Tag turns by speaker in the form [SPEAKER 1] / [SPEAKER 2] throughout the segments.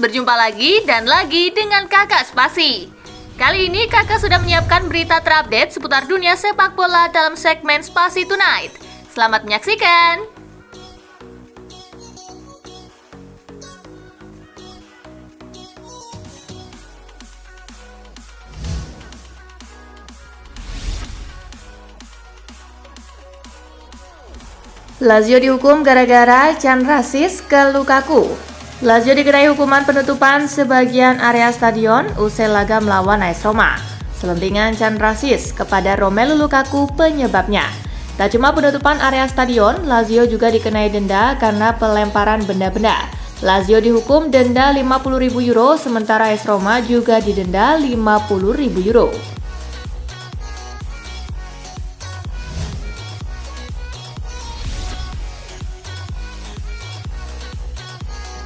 [SPEAKER 1] berjumpa lagi dan lagi dengan Kakak Spasi. Kali ini Kakak sudah menyiapkan berita terupdate seputar dunia sepak bola dalam segmen Spasi Tonight. Selamat menyaksikan! Lazio dihukum gara-gara can rasis ke Lukaku. Lazio dikenai hukuman penutupan sebagian area stadion usai laga melawan AS Roma. Selentingan can rasis kepada Romelu Lukaku penyebabnya. Tak cuma penutupan area stadion, Lazio juga dikenai denda karena pelemparan benda-benda. Lazio dihukum denda 50.000 euro, sementara AS Roma juga didenda 50.000 euro.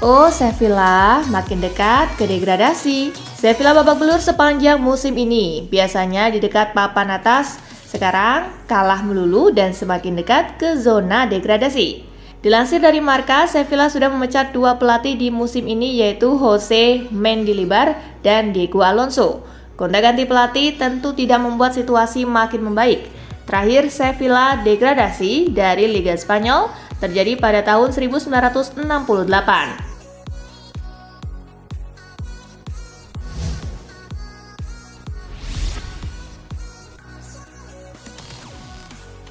[SPEAKER 1] Oh, Sevilla makin dekat ke degradasi. Sevilla babak belur sepanjang musim ini. Biasanya di dekat papan atas, sekarang kalah melulu dan semakin dekat ke zona degradasi. Dilansir dari Marca, Sevilla sudah memecat 2 pelatih di musim ini, yaitu Jose Mendilibar dan Diego Alonso. Gonta-ganti pelatih tentu tidak membuat situasi makin membaik. Terakhir Sevilla degradasi dari Liga Spanyol terjadi pada tahun 1968.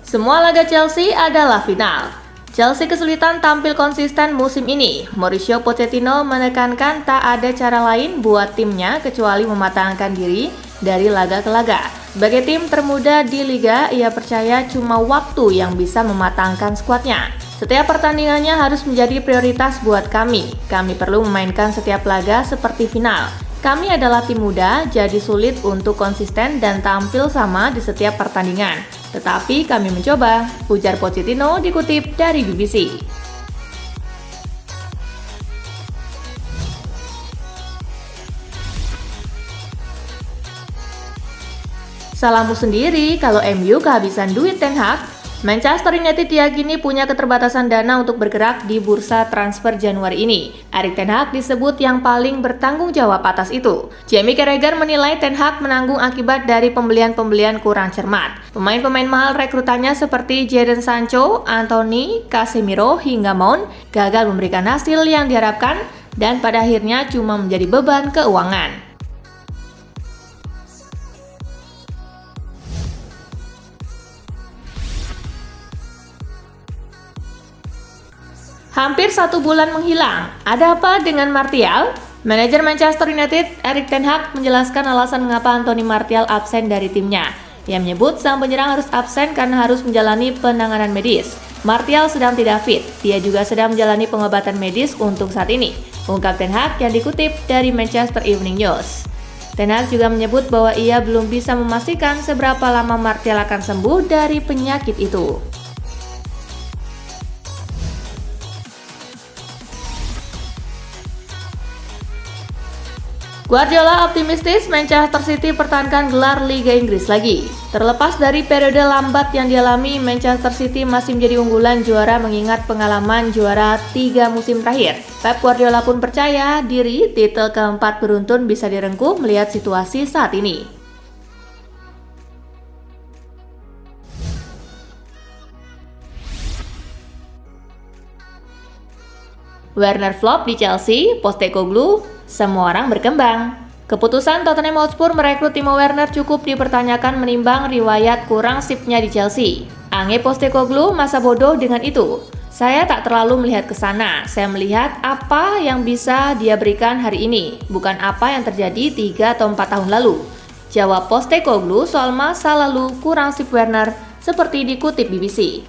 [SPEAKER 1] Semua laga Chelsea adalah final. Chelsea kesulitan tampil konsisten musim ini. Mauricio Pochettino menekankan tak ada cara lain buat timnya kecuali mematangkan diri dari laga ke laga. Sebagai tim termuda di Liga, ia percaya cuma waktu yang bisa mematangkan skuadnya. Setiap pertandingannya harus menjadi prioritas buat kami. Kami perlu memainkan setiap laga seperti final. Kami adalah tim muda, jadi sulit untuk konsisten dan tampil sama di setiap pertandingan. Tetapi kami mencoba, ujar Pochettino dikutip dari BBC. Salahmu sendiri kalau MU kehabisan duit Ten Hag. Manchester United diyakini punya keterbatasan dana untuk bergerak di bursa transfer Januari ini. Erik ten Hag disebut yang paling bertanggung jawab atas itu. Jamie Carragher menilai Ten Hag menanggung akibat dari pembelian-pembelian kurang cermat. Pemain-pemain mahal rekrutannya seperti Jadon Sancho, Anthony, Casemiro, hingga Mount gagal memberikan hasil yang diharapkan dan pada akhirnya cuma menjadi beban keuangan. Hampir 1 bulan menghilang. Ada apa dengan Martial? Manajer Manchester United, Erik ten Hag, menjelaskan alasan mengapa Anthony Martial absen dari timnya. Ia menyebut sang penyerang harus absen karena harus menjalani penanganan medis. Martial sedang tidak fit. Dia juga sedang menjalani pengobatan medis untuk saat ini, ungkap ten Hag yang dikutip dari Manchester Evening News. Ten Hag juga menyebut bahwa ia belum bisa memastikan seberapa lama Martial akan sembuh dari penyakit itu. Guardiola optimistis Manchester City pertahankan gelar Liga Inggris lagi. Terlepas dari periode lambat yang dialami, Manchester City masih menjadi unggulan juara mengingat pengalaman juara 3 musim terakhir. Pep Guardiola pun percaya diri titel keempat beruntun bisa direngkuh melihat situasi saat ini. Werner flop di Chelsea, Postecoglou, semua orang berkembang. Keputusan Tottenham Hotspur merekrut Timo Werner cukup dipertanyakan menimbang riwayat kurang sipnya di Chelsea. Ange Postecoglou masa bodoh dengan itu. Saya tak terlalu melihat ke sana, saya melihat apa yang bisa dia berikan hari ini, bukan apa yang terjadi 3 atau 4 tahun lalu. Jawab Postecoglou soal masa lalu kurang sip Werner seperti dikutip BBC.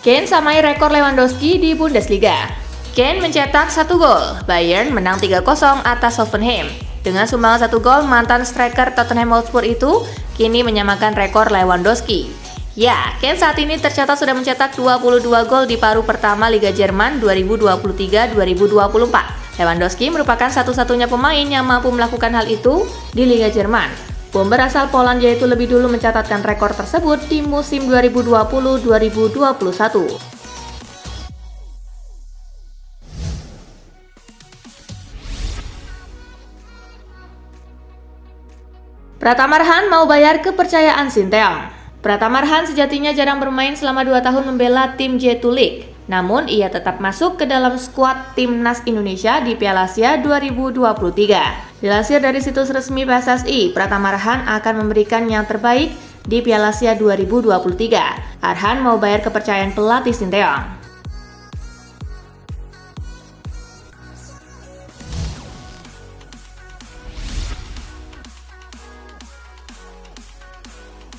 [SPEAKER 1] Kane samai rekor Lewandowski di Bundesliga. Kane mencetak 1 gol, Bayern menang 3-0 atas Hoffenheim. Dengan sumbangan 1 gol, mantan striker Tottenham Hotspur itu kini menyamakan rekor Lewandowski. Ya, Kane saat ini tercatat sudah mencetak 22 gol di paruh pertama Liga Jerman 2023-2024. Lewandowski merupakan satu-satunya pemain yang mampu melakukan hal itu di Liga Jerman. Bomber asal Polandia itu lebih dulu mencatatkan rekor tersebut di musim 2020-2021. Pratama Arhan mau bayar kepercayaan Sinteyong. Pratama Arhan sejatinya jarang bermain selama 2 tahun membela tim J2 League. Namun ia tetap masuk ke dalam skuad timnas Indonesia di Piala Asia 2023. Dilansir dari situs resmi PSSI, Pratama Arhan akan memberikan yang terbaik di Piala Asia 2023. Arhan mau bayar kepercayaan pelatih Sinteyong.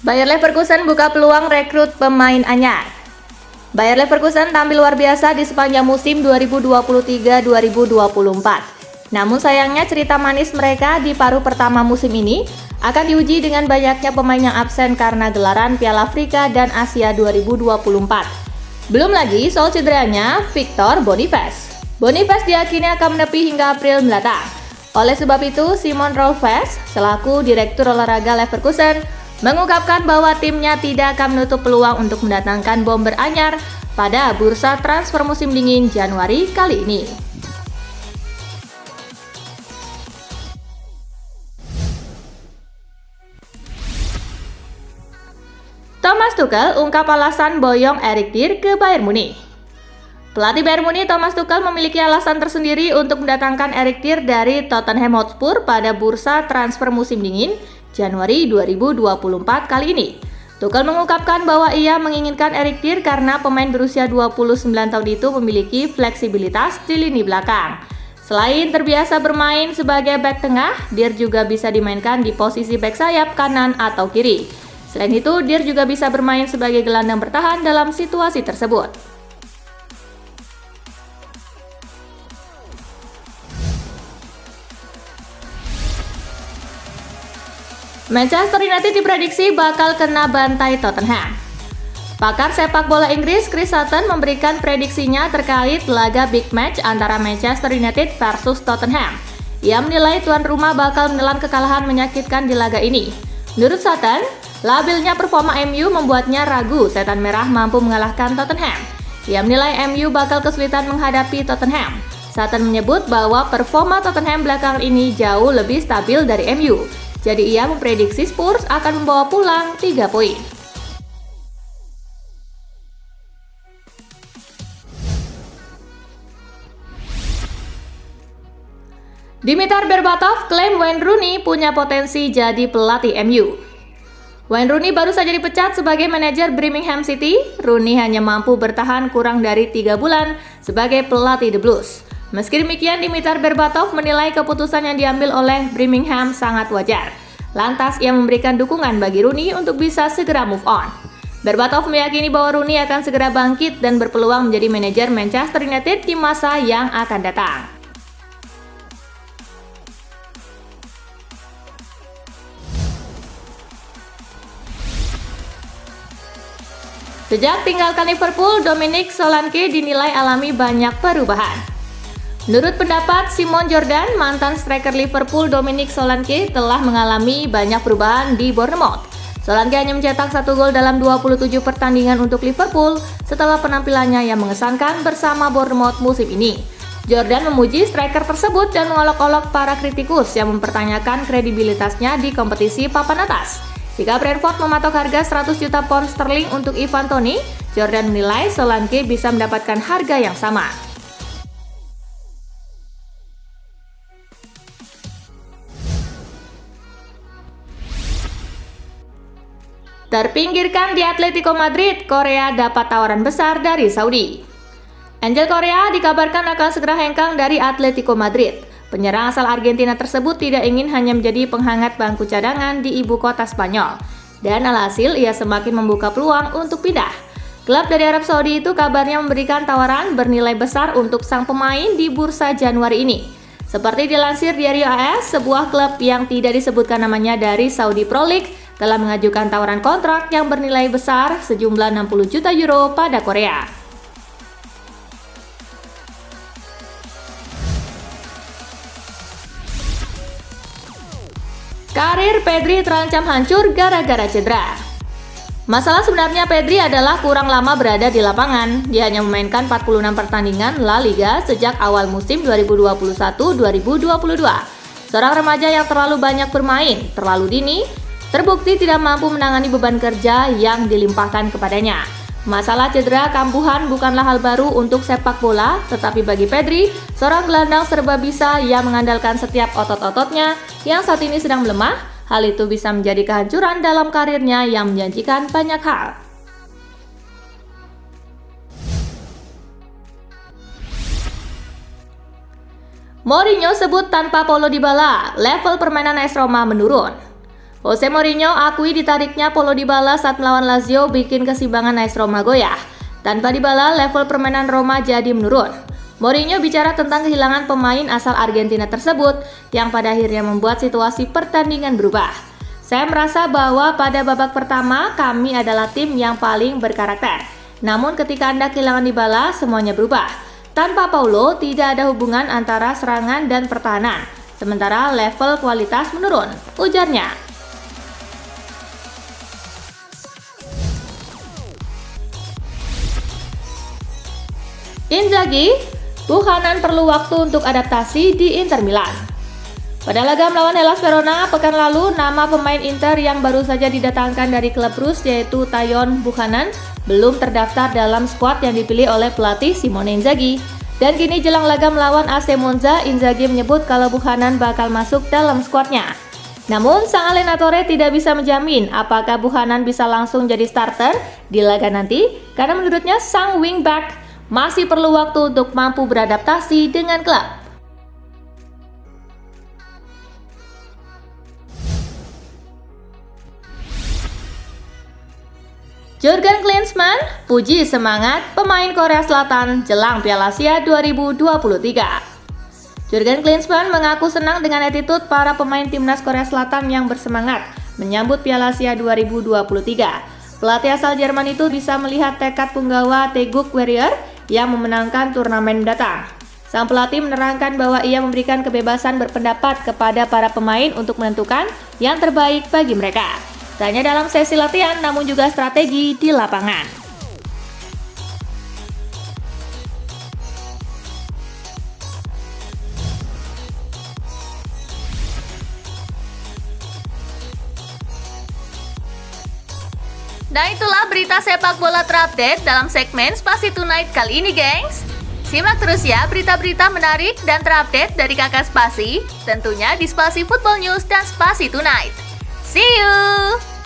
[SPEAKER 1] Bayer Leverkusen buka peluang rekrut pemain anyar. Bayer Leverkusen tampil luar biasa di sepanjang musim 2023-2024. Namun sayangnya cerita manis mereka di paruh pertama musim ini akan diuji dengan banyaknya pemain yang absen karena gelaran Piala Afrika dan Asia 2024. Belum lagi soal cederanya Victor Boniface. Boniface diyakini akan menepi hingga April mendatang. Oleh sebab itu, Simon Rolfes selaku Direktur Olahraga Leverkusen mengungkapkan bahwa timnya tidak akan menutup peluang untuk mendatangkan bomber anyar pada bursa transfer musim dingin Januari kali ini. Thomas Tuchel ungkap alasan boyong Eric Dier ke Bayern Munich. Pelatih Bayern Munich Thomas Tuchel memiliki alasan tersendiri untuk mendatangkan Eric Dier dari Tottenham Hotspur pada bursa transfer musim dingin Januari 2024 kali ini. Tuchel mengungkapkan bahwa ia menginginkan Eric Dier karena pemain berusia 29 tahun itu memiliki fleksibilitas di lini belakang. Selain terbiasa bermain sebagai bek tengah, Dier juga bisa dimainkan di posisi bek sayap kanan atau kiri. Selain itu, Dier juga bisa bermain sebagai gelandang bertahan dalam situasi tersebut. Manchester United diprediksi bakal kena bantai Tottenham. Pakar sepak bola Inggris Chris Sutton memberikan prediksinya terkait laga big match antara Manchester United versus Tottenham. Ia menilai tuan rumah bakal menelan kekalahan menyakitkan di laga ini. Menurut Sutton, labilnya performa MU membuatnya ragu setan merah mampu mengalahkan Tottenham. Ia menilai MU bakal kesulitan menghadapi Tottenham. Sutton menyebut bahwa performa Tottenham belakangan ini jauh lebih stabil dari MU. Jadi ia memprediksi Spurs akan membawa pulang 3 poin. Dimitar Berbatov klaim Wayne Rooney punya potensi jadi pelatih MU. Wayne Rooney baru saja dipecat sebagai manajer Birmingham City. Rooney hanya mampu bertahan kurang dari 3 bulan sebagai pelatih The Blues. Meski demikian, Dimitar Berbatov menilai keputusan yang diambil oleh Birmingham sangat wajar. Lantas ia memberikan dukungan bagi Rooney untuk bisa segera move on. Berbatov meyakini bahwa Rooney akan segera bangkit dan berpeluang menjadi manajer Manchester United di masa yang akan datang. Sejak tinggalkan Liverpool, Dominic Solanke dinilai alami banyak perubahan. Menurut pendapat Simon Jordan, mantan striker Liverpool Dominic Solanke telah mengalami banyak perubahan di Bournemouth. Solanke hanya mencetak 1 gol dalam 27 pertandingan untuk Liverpool setelah penampilannya yang mengesankan bersama Bournemouth musim ini. Jordan memuji striker tersebut dan mengolok-olok para kritikus yang mempertanyakan kredibilitasnya di kompetisi papan atas. Jika Brentford mematok harga 100 juta pound sterling untuk Ivan Toney, Jordan menilai Solanke bisa mendapatkan harga yang sama. Terpinggirkan di Atletico Madrid, Korea dapat tawaran besar dari Saudi. Angel Korea dikabarkan akan segera hengkang dari Atletico Madrid. Penyerang asal Argentina tersebut tidak ingin hanya menjadi penghangat bangku cadangan di ibu kota Spanyol. Dan alhasil ia semakin membuka peluang untuk pindah. Klub dari Arab Saudi itu kabarnya memberikan tawaran bernilai besar untuk sang pemain di bursa Januari ini. Seperti dilansir Diario AS, sebuah klub yang tidak disebutkan namanya dari Saudi Pro League telah mengajukan tawaran kontrak yang bernilai besar sejumlah 60 juta euro pada Korea. Karim Karir Pedri terancam hancur gara-gara cedera. Masalah sebenarnya Pedri adalah kurang lama berada di lapangan. Dia hanya memainkan 46 pertandingan La Liga sejak awal musim 2021-2022. Seorang remaja yang terlalu banyak bermain, terlalu dini, terbukti tidak mampu menangani beban kerja yang dilimpahkan kepadanya. Masalah cedera kambuhan bukanlah hal baru untuk sepak bola, tetapi bagi Pedri, seorang gelandang serba bisa yang mengandalkan setiap otot-ototnya yang saat ini sedang melemah, hal itu bisa menjadi kehancuran dalam karirnya yang menjanjikan banyak hal. Mourinho sebut tanpa Paulo Dybala, level permainan AS Roma menurun. Jose Mourinho akui ditariknya Paulo Dybala saat melawan Lazio bikin keseimbangan AS Roma goyah. Tanpa Dybala, level permainan Roma jadi menurun. Mourinho bicara tentang kehilangan pemain asal Argentina tersebut yang pada akhirnya membuat situasi pertandingan berubah. Saya merasa bahwa pada babak pertama kami adalah tim yang paling berkarakter. Namun ketika Anda kehilangan Dybala, semuanya berubah. Tanpa Paulo, tidak ada hubungan antara serangan dan pertahanan. Sementara level kualitas menurun, ujarnya. Inzaghi, Buchanan perlu waktu untuk adaptasi di Inter Milan. Pada laga melawan Hellas Verona pekan lalu, nama pemain Inter yang baru saja didatangkan dari klub Rus yaitu Tajon Buchanan belum terdaftar dalam skuad yang dipilih oleh pelatih Simone Inzaghi. Dan kini jelang laga melawan AC Monza, Inzaghi menyebut kalau Buchanan bakal masuk dalam skuadnya. Namun, sang allenatore tidak bisa menjamin apakah Buchanan bisa langsung jadi starter di laga nanti, karena menurutnya sang wingback masih perlu waktu untuk mampu beradaptasi dengan klub. Jurgen Klinsmann puji semangat pemain Korea Selatan jelang Piala Asia 2023. Jurgen Klinsmann mengaku senang dengan attitude para pemain timnas Korea Selatan yang bersemangat menyambut Piala Asia 2023. Pelatih asal Jerman itu bisa melihat tekad punggawa Taeguk Warrior yang memenangkan turnamen mendatang. Sang pelatih menerangkan bahwa ia memberikan kebebasan berpendapat kepada para pemain untuk menentukan yang terbaik bagi mereka. Tak hanya dalam sesi latihan, namun juga strategi di lapangan. Nah itulah berita sepak bola terupdate dalam segmen Spasi Tonight kali ini gengs. Simak terus ya berita-berita menarik dan terupdate dari kakak Spasi, tentunya di Spasi Football News dan Spasi Tonight. See you!